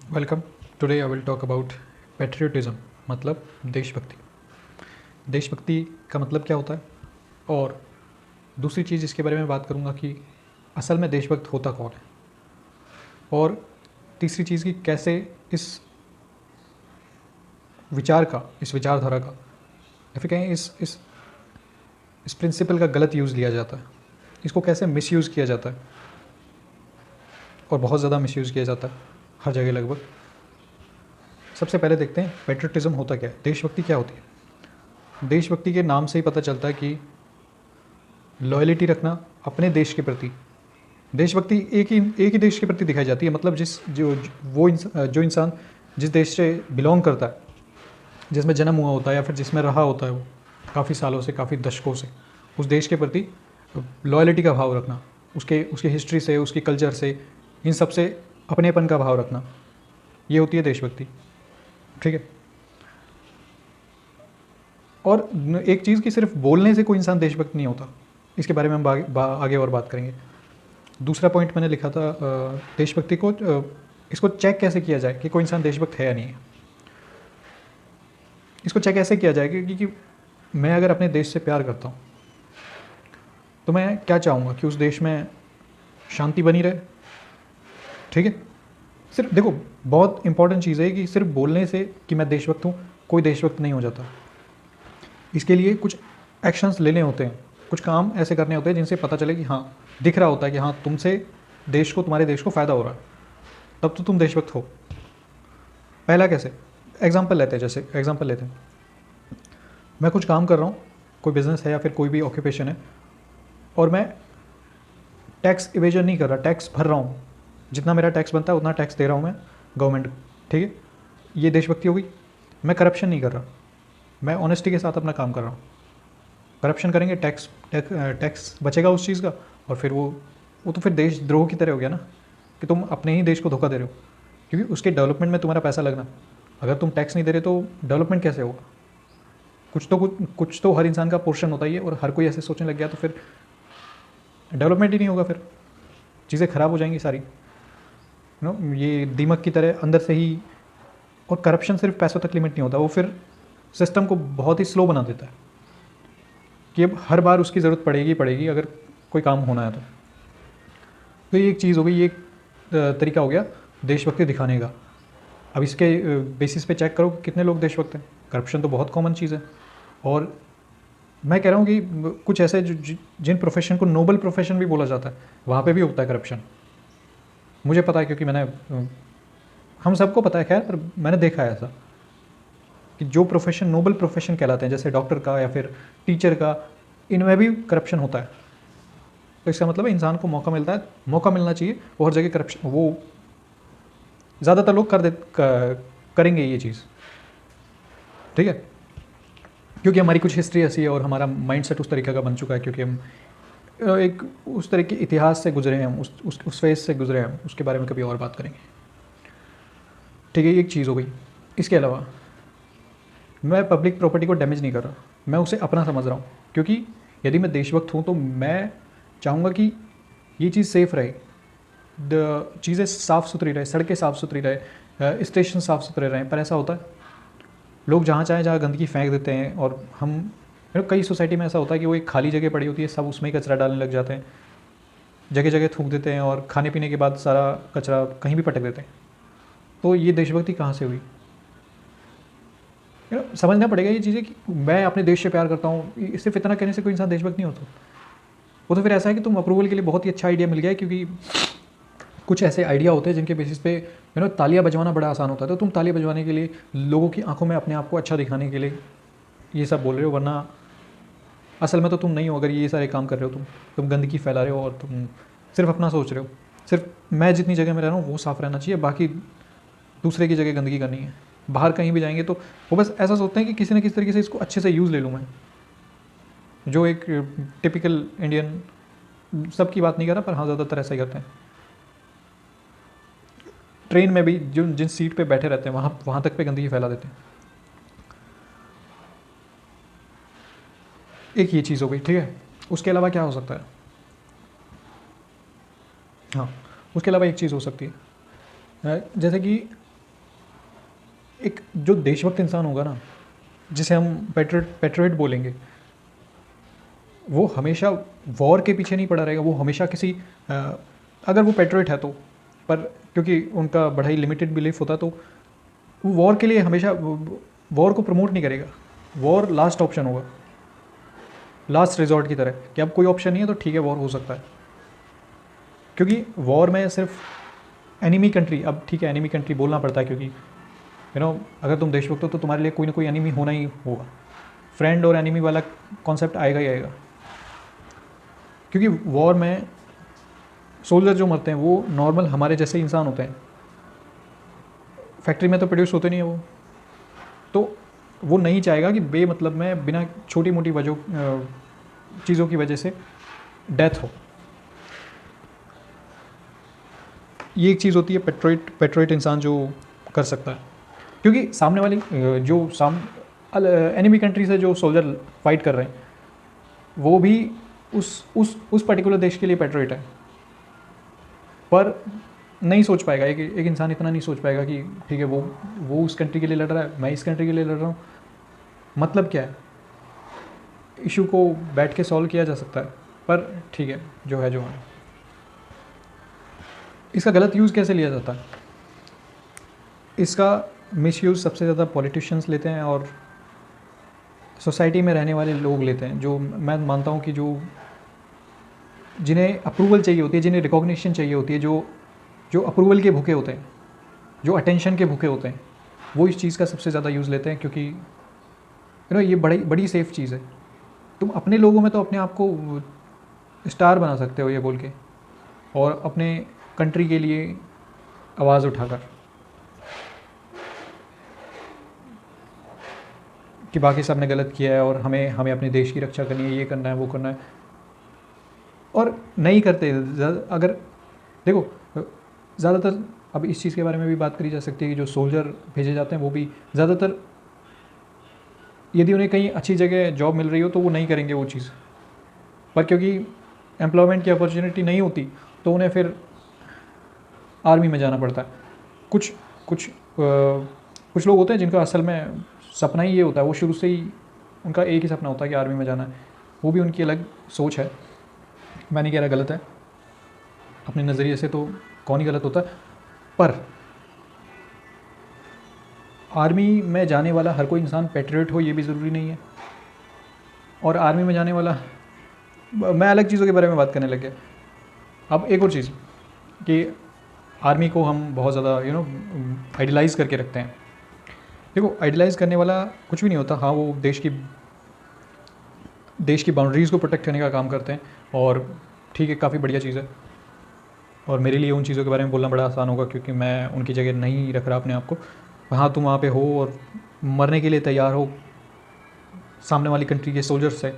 Welcome. Today I will talk about patriotism, मतलब देशभक्ति। देशभक्ति का मतलब क्या होता है, और दूसरी चीज़ इसके बारे में बात करूँगा कि असल में देशभक्त होता कौन है, और तीसरी चीज़ कि कैसे इस विचार का, इस विचारधारा का, या फिर कहें इस प्रिंसिपल का गलत यूज़ लिया जाता है, इसको कैसे मिसयूज़ किया जाता है, और बहुत ज़्यादा मिसयूज़ किया जाता है हर जगह लगभग। सबसे पहले देखते हैं पेट्रियोटिज्म होता क्या है, देशभक्ति क्या होती है। देशभक्ति के नाम से ही पता चलता है कि लॉयल्टी रखना अपने देश के प्रति। देशभक्ति एक ही देश के प्रति दिखाई जाती है, मतलब जो इंसान जिस देश से बिलोंग करता है, जिसमें जन्म हुआ होता है या फिर जिसमें रहा होता है वो काफ़ी सालों से, काफ़ी दशकों से, उस देश के प्रति लॉयल्टी का भाव रखना, उसकी हिस्ट्री से, उसकी कल्चर से, इन सब से अपनेपन का भाव रखना, ये होती है देशभक्ति। ठीक है। और एक चीज़ कि सिर्फ बोलने से कोई इंसान देशभक्त नहीं होता, इसके बारे में हम आगे और बात करेंगे। दूसरा पॉइंट मैंने लिखा था, देशभक्ति को इसको चेक कैसे किया जाए कि कोई इंसान देशभक्त है या नहीं है। इसको चेक ऐसे किया जाए कि मैं अगर अपने देश से प्यार करता हूँ तो मैं क्या चाहूँगा कि उस देश में शांति बनी रहे। ठीक है। सिर्फ देखो, बहुत इंपॉर्टेंट चीज़ है कि सिर्फ बोलने से कि मैं देशभक्त हूँ कोई देशभक्त नहीं हो जाता। इसके लिए कुछ एक्शंस लेने होते हैं, कुछ काम ऐसे करने होते हैं जिनसे पता चले कि हाँ, दिख रहा होता है कि हाँ, तुमसे तुम्हारे देश को फ़ायदा हो रहा है, तब तो तुम देशभक्त हो। पहला कैसे, एग्जाम्पल लेते हैं। मैं कुछ काम कर रहा हूँ, कोई बिज़नेस है या फिर कोई भी ऑक्यूपेशन है, और मैं टैक्स इवेजन नहीं कर रहा, टैक्स भर रहा हूँ, जितना मेरा टैक्स बनता है उतना टैक्स दे रहा हूँ मैं गवर्नमेंट को। ठीक है, ये देशभक्ति हो गई। मैं करप्शन नहीं कर रहा, मैं ऑनेस्टी के साथ अपना काम कर रहा हूँ। करप्शन करेंगे, टैक्स बचेगा उस चीज़ का, और फिर वो तो फिर देशद्रोह की तरह हो गया ना, कि तुम अपने ही देश को धोखा दे रहे हो, क्योंकि उसके डेवलपमेंट में तुम्हारा पैसा लगना। अगर तुम टैक्स नहीं दे रहे तो डेवलपमेंट कैसे होगा। कुछ तो हर इंसान का पोर्शन होता ही है, और हर कोई ऐसे सोचने लग गया तो फिर डेवलपमेंट ही नहीं होगा, फिर चीज़ें ख़राब हो जाएंगी सारी। ये दीमक की तरह अंदर से ही। और करप्शन सिर्फ पैसों तक लिमिट नहीं होता, वो फिर सिस्टम को बहुत ही स्लो बना देता है कि अब हर बार उसकी ज़रूरत पड़ेगी अगर कोई काम होना है तो ये एक चीज़ हो गई, ये एक तरीका हो गया देशभक्ति दिखाने का। अब इसके बेसिस पे चेक करो कि कितने लोग देशभक्त हैं। करप्शन तो बहुत कॉमन चीज़ है, और मैं कह रहा हूँ कि कुछ ऐसे जिन प्रोफेशन को नोबल प्रोफेशन भी बोला जाता है, वहाँ पे भी होता है करप्शन। मुझे पता है, क्योंकि हम सबको पता है खैर, पर मैंने देखा है ऐसा कि जो प्रोफेशन नोबल प्रोफेशन कहलाते हैं, जैसे डॉक्टर का या फिर टीचर का, इनमें भी करप्शन होता है। तो इसका मतलब है इंसान को मौका मिलता है, मौका मिलना चाहिए, वो हर जगह करप्शन, वो ज़्यादातर लोग करेंगे ये चीज़। ठीक है, क्योंकि हमारी कुछ हिस्ट्री ऐसी है और हमारा माइंडसेट उस तरीके का बन चुका है, क्योंकि हम एक उस तरह के इतिहास से गुजरे हैं, हम उस फेज से गुजरे हैं। उसके बारे में कभी और बात करेंगे। ठीक है, एक चीज़ हो गई। इसके अलावा मैं पब्लिक प्रॉपर्टी को डैमेज नहीं कर रहा, मैं उसे अपना समझ रहा हूँ, क्योंकि यदि मैं देशभक्त हूँ तो मैं चाहूँगा कि ये चीज़ सेफ़ रहे, चीज़ें साफ़ सुथरी रहे, सड़कें साफ़ सुथरी रहे, स्टेशन साफ़ सुथरे रहें। पर ऐसा होता है, लोग जहाँ चाहे जहाँ गंदगी फेंक देते हैं, और हम कई सोसाइटी में ऐसा होता है कि वो एक खाली जगह पड़ी होती है, सब उसमें ही कचरा डालने लग जाते हैं, जगह जगह थूक देते हैं, और खाने पीने के बाद सारा कचरा कहीं भी पटक देते हैं। तो ये देशभक्ति कहाँ से हुई। समझना पड़ेगा ये चीज़ें कि मैं अपने देश से प्यार करता हूँ, सिर्फ इतना कहने से कोई इंसान देशभक्त नहीं होता। वो तो फिर ऐसा है कि तुम अप्रूवल के लिए बहुत ही अच्छा आइडिया मिल गया है, क्योंकि कुछ ऐसे आइडिया होते हैं जिनके बेसिस पे तालियां बजवाना बड़ा आसान होता है। तो तुम तालियां बजवाने के लिए, लोगों की आंखों में अपने आप को अच्छा दिखाने के लिए ये सब बोल रहे हो, वरना असल में तो तुम नहीं हो। अगर ये सारे काम कर रहे हो, तुम गंदगी फैला रहे हो, और तुम सिर्फ अपना सोच रहे हो। सिर्फ मैं जितनी जगह में रह रहा हूँ वो साफ़ रहना चाहिए, बाकी दूसरे की जगह गंदगी करनी है। बाहर कहीं भी जाएंगे तो वो बस ऐसा सोचते हैं कि किसी न किसी तरीके से इसको अच्छे से यूज़ ले लूँ मैं। जो एक टिपिकल इंडियन, सबकी बात नहीं कर रहा, पर हाँ, ज़्यादातर ऐसा ही करते हैं। ट्रेन में भी जिन सीट पे बैठे रहते हैं वहाँ तक पे गंदगी फैला देते हैं। एक ये चीज़ हो गई। ठीक है, उसके अलावा क्या हो सकता है। हाँ, उसके अलावा एक चीज़ हो सकती है, जैसे कि एक जो देशभक्त इंसान होगा ना, जिसे हम पेट्रियट बोलेंगे, वो हमेशा वॉर के पीछे नहीं पड़ा रहेगा। वो हमेशा किसी अगर वो पेट्रियट है तो, पर क्योंकि उनका बड़ा ही लिमिटेड बिलीफ होता, तो वो वॉर के लिए हमेशा वॉर को प्रमोट नहीं करेगा। वॉर लास्ट ऑप्शन होगा, लास्ट रिजॉर्ट की तरह, कि अब कोई ऑप्शन नहीं है तो ठीक है वॉर हो सकता है। क्योंकि वॉर में सिर्फ एनिमी कंट्री, अब ठीक है एनिमी कंट्री बोलना पड़ता है, क्योंकि अगर तुम देशभक्त हो तो तुम्हारे लिए कोई ना कोई एनिमी होना ही होगा। फ्रेंड और एनिमी वाला कॉन्सेप्ट आएगा ही आएगा। क्योंकि वॉर में सोल्जर जो मरते हैं वो नॉर्मल हमारे जैसे इंसान होते हैं। फैक्ट्री में तो प्रोड्यूस होते नहीं है वो, तो वो नहीं चाहेगा कि बेमतलब में बिना छोटी मोटी वजह चीज़ों की वजह से डेथ हो। ये एक चीज़ होती है पेट्रोइट इंसान जो कर सकता है। क्योंकि सामने वाली जो एनिमी कंट्री से जो सोल्जर फाइट कर रहे हैं वो भी उस पर्टिकुलर देश के लिए पेट्रोइट है, पर नहीं सोच पाएगा। एक इंसान इतना नहीं सोच पाएगा कि ठीक है वो उस कंट्री के लिए लड़ रहा है, मैं इस कंट्री के लिए लड़ रहा हूँ। मतलब क्या है, इशू को बैठ के सॉल्व किया जा सकता है, पर ठीक है जो है जो है। इसका गलत यूज़ कैसे लिया जाता है? इसका मिसयूज़ सबसे ज़्यादा पॉलिटिशियंस लेते हैं और सोसाइटी में रहने वाले लोग लेते हैं, जो मैं मानता हूँ कि जिन्हें अप्रूवल चाहिए होती है, जिन्हें रिकॉग्निशन चाहिए होती है, जो अप्रूवल के भूखे होते हैं, जो अटेंशन के भूखे होते हैं, वो इस चीज़ का सबसे ज़्यादा यूज़ लेते हैं। क्योंकि ये बड़ी सेफ़ चीज़ है। तुम अपने लोगों में तो अपने आप को स्टार बना सकते हो ये बोल के, और अपने कंट्री के लिए आवाज़ उठाकर, कि बाकी सब ने गलत किया है और हमें अपने देश की रक्षा करनी है, ये करना है वो करना है, और नहीं करते। अगर देखो ज़्यादातर, अब इस चीज़ के बारे में भी बात करी जा सकती है कि जो सोल्जर भेजे जाते हैं वो भी ज़्यादातर, यदि उन्हें कहीं अच्छी जगह जॉब मिल रही हो तो वो नहीं करेंगे वो चीज़, पर क्योंकि एम्प्लॉयमेंट की अपॉर्चुनिटी नहीं होती तो उन्हें फिर आर्मी में जाना पड़ता है। कुछ लोग होते हैं जिनका असल में सपना ही ये होता है, वो शुरू से ही उनका एक ही सपना होता है कि आर्मी में जाना है। वो भी उनकी अलग सोच है, मैं नहीं कह रहा गलत है, अपने नज़रिए से तो कौन ही गलत होता है, पर आर्मी में जाने वाला हर कोई इंसान पैट्रियट हो ये भी ज़रूरी नहीं है। और आर्मी में जाने वाला, मैं अलग चीज़ों के बारे में बात करने लग गया। अब एक और चीज़ कि आर्मी को हम बहुत ज़्यादा आइडलाइज़ करके रखते हैं। देखो आइडलाइज़ करने वाला कुछ भी नहीं होता। हाँ, वो देश की बाउंड्रीज़ को प्रोटेक्ट करने का काम करते हैं, और ठीक है, काफ़ी बढ़िया चीज़ है। और मेरे लिए उन चीज़ों के बारे में बोलना बड़ा आसान होगा, क्योंकि मैं उनकी जगह नहीं रख रहा अपने आप को। हाँ, तुम वहाँ पे हो और मरने के लिए तैयार हो सामने वाली कंट्री के सोल्जर से,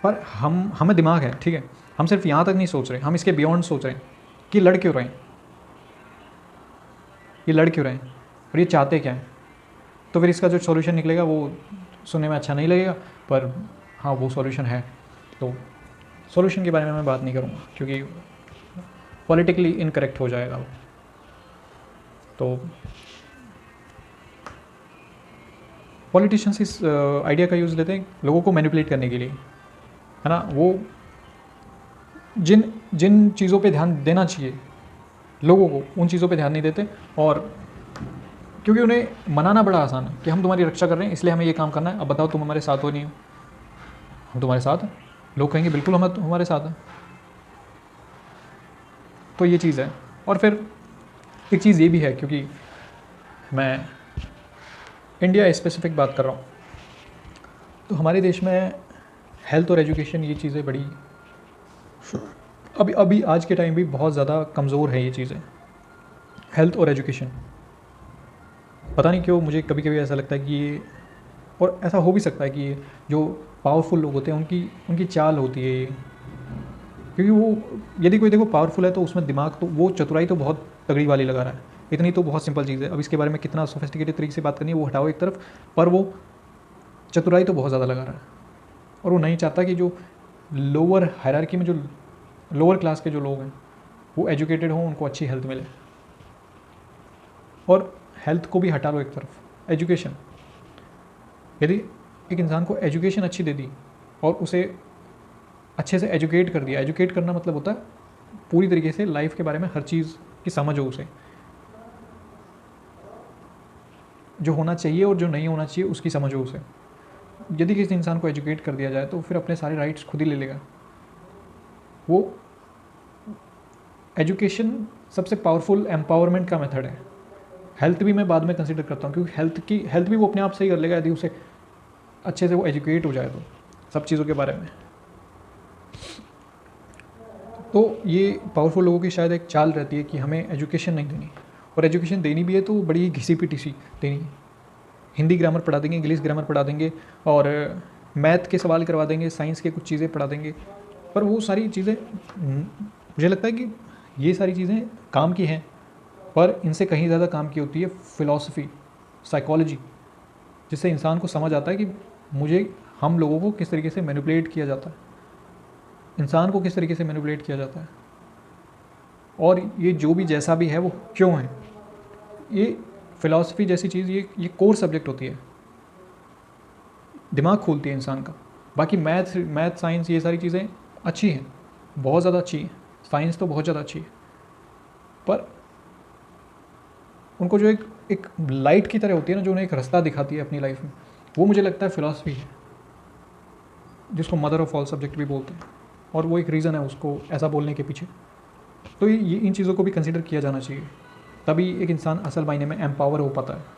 पर हमें दिमाग है, ठीक है, हम सिर्फ यहाँ तक नहीं सोच रहे, हम इसके बियॉन्ड सोच रहे हैं कि लड़ क्यों रहे हैं, ये लड़ क्यों रहे हैं और ये चाहते क्या हैं। तो फिर इसका जो सॉल्यूशन निकलेगा वो सुनने में अच्छा नहीं लगेगा, पर हाँ वो सॉल्यूशन है। तो सॉल्यूशन के बारे में मैं बात नहीं करूँगा, क्योंकि पॉलिटिकली इनकरेक्ट हो जाएगा वो। तो पॉलिटिशियंस इस आइडिया का यूज़ लेते हैं लोगों को मैनिपुलेट करने के लिए, है ना। वो जिन चीज़ों पे ध्यान देना चाहिए लोगों को, उन चीज़ों पे ध्यान नहीं देते, और क्योंकि उन्हें मनाना बड़ा आसान है कि हम तुम्हारी रक्षा कर रहे हैं इसलिए हमें ये काम करना है, अब बताओ तुम हमारे साथ हो नहीं हो। हम तुम्हारे साथ हैं, लोग कहेंगे बिल्कुल हम हमारे साथ हैं। तो ये चीज़ है। और फिर एक चीज़ ये भी है, क्योंकि मैं इंडिया स्पेसिफिक बात कर रहा हूँ, तो हमारे देश में हेल्थ और एजुकेशन ये चीज़ें बड़ी अभी आज के टाइम भी बहुत ज़्यादा कमज़ोर है ये चीज़ें, हेल्थ और एजुकेशन। पता नहीं क्यों मुझे कभी कभी ऐसा लगता है कि ये, और ऐसा हो भी सकता है कि ये जो पावरफुल लोग होते हैं उनकी चाल होती है ये, क्योंकि वो यदि कोई देखो पावरफुल है तो उसमें दिमाग तो, वो चतुराई तो बहुत तगड़ी वाली लगा रहा है। इतनी तो बहुत सिंपल चीज़ है, अब इसके बारे में कितना सोफिस्टिकेटेड तरीके से बात करनी है वो हटाओ एक तरफ, पर वो चतुराई तो बहुत ज़्यादा लगा रहा है। और वो नहीं चाहता कि जो लोअर हायरार्की में, जो लोअर क्लास के जो लोग हैं वो एजुकेटेड हों, उनको अच्छी हेल्थ मिले। और हेल्थ को भी हटा लो एक तरफ, एजुकेशन, यदि एक इंसान को एजुकेशन अच्छी दे दी और उसे अच्छे से एजुकेट कर दिया, एजुकेट करना मतलब होता है पूरी तरीके से लाइफ के बारे में हर चीज़ की समझ हो उसे, जो होना चाहिए और जो नहीं होना चाहिए उसकी समझ हो उसे। यदि किसी इंसान को एजुकेट कर दिया जाए तो फिर अपने सारे राइट्स खुद ही ले लेगा। वो एजुकेशन सबसे पावरफुल एम्पावरमेंट का मेथड है। हेल्थ भी मैं बाद में कंसिडर करता हूँ, क्योंकि हेल्थ भी वो अपने आप सही कर लेगा यदि उसे अच्छे से वो एजुकेट हो जाए तो सब चीज़ों के बारे में। तो ये पावरफुल लोगों की शायद एक चाल रहती है कि हमें एजुकेशन नहीं देनी, और एजुकेशन देनी भी है तो बड़ी घिसी पिटी सी देनी है। हिंदी ग्रामर पढ़ा देंगे, इंग्लिश ग्रामर पढ़ा देंगे और मैथ के सवाल करवा देंगे, साइंस के कुछ चीज़ें पढ़ा देंगे। पर वो सारी चीज़ें मुझे लगता है कि ये सारी चीज़ें काम की हैं, पर इनसे कहीं ज़्यादा काम की होती है फ़िलॉसफी, साइकोलॉजी, जिससे इंसान को समझ आता है कि मुझे हम लोगों को किस तरीके से मैनिपुलेट किया जाता है, इंसान को किस तरीके से मैनिपुलेट किया जाता है, और ये जो भी जैसा भी है वो क्यों है। ये फ़िलॉसफी जैसी चीज़ ये कोर सब्जेक्ट होती है, दिमाग खोलती है इंसान का। बाकी मैथ साइंस ये सारी चीज़ें अच्छी हैं, बहुत ज़्यादा अच्छी हैं, साइंस तो बहुत ज़्यादा अच्छी है, पर उनको जो एक लाइट की तरह होती है ना, जो उन्हें एक रास्ता दिखाती है अपनी लाइफ में, वो मुझे लगता है फ़िलॉसफी है, जिसको मदर ऑफ ऑल सब्जेक्ट भी बोलते हैं, और वो एक रीज़न है उसको ऐसा बोलने के पीछे। तो ये इन चीज़ों को भी कंसिडर किया जाना चाहिए, तभी एक इंसान असल मायने में एम्पावर हो पाता है।